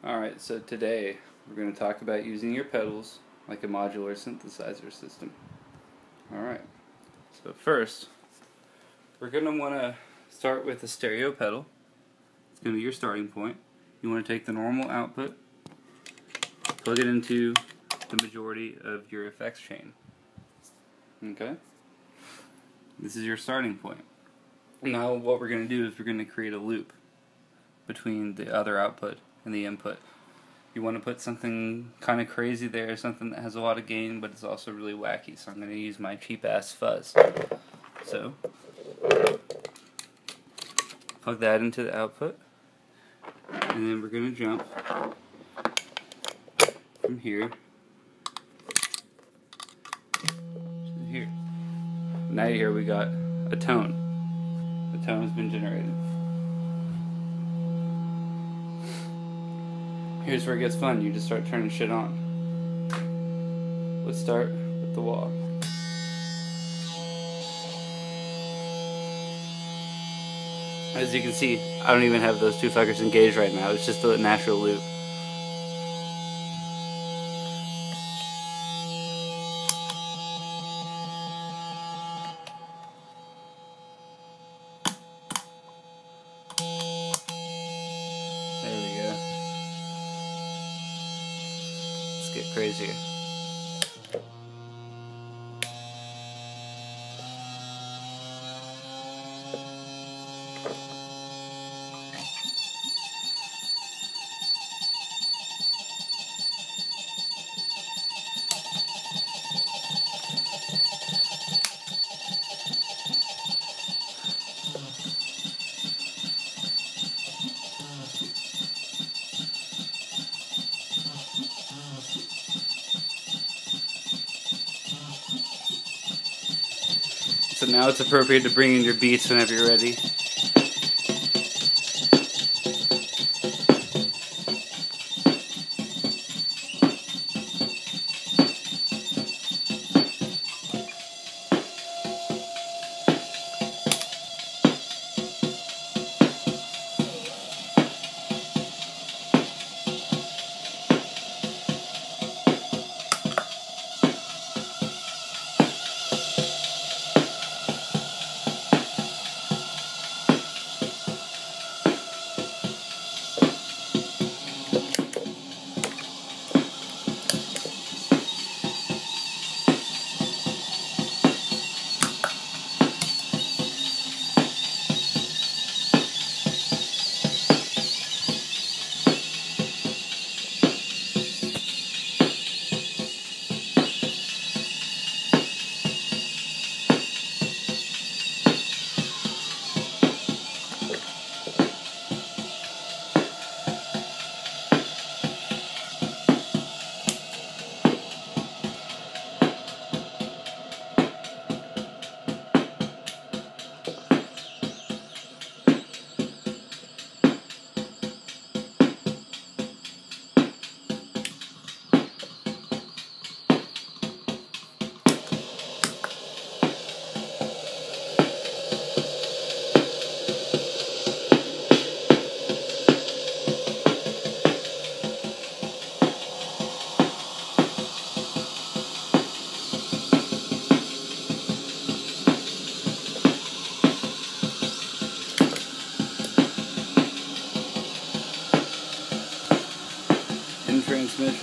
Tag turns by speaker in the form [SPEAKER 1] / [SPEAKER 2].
[SPEAKER 1] Alright, so today we're going to talk about using your pedals like a modular synthesizer system. Alright, so first we're going to want to start with a stereo pedal. It's going to be your starting point. You want to take the normal output, plug it into the majority of your effects chain. Okay? This is your starting point. Now what we're going to do is we're going to create a loop between the other output and the input. You want to put something kind of crazy there, something that has a lot of gain but it's also really wacky, so I'm going to use my cheap ass fuzz. So plug that into the output, and then we're going to jump from here to here. Now here we got a tone. The tone has been generated. Here's where it gets fun. You just start turning shit on. Let's start with the wall. As you can see, I don't even have those two fuckers engaged right now. It's just a natural loop. There we go. Let's get crazier. So now it's appropriate to bring in your beats whenever you're ready. Transmission.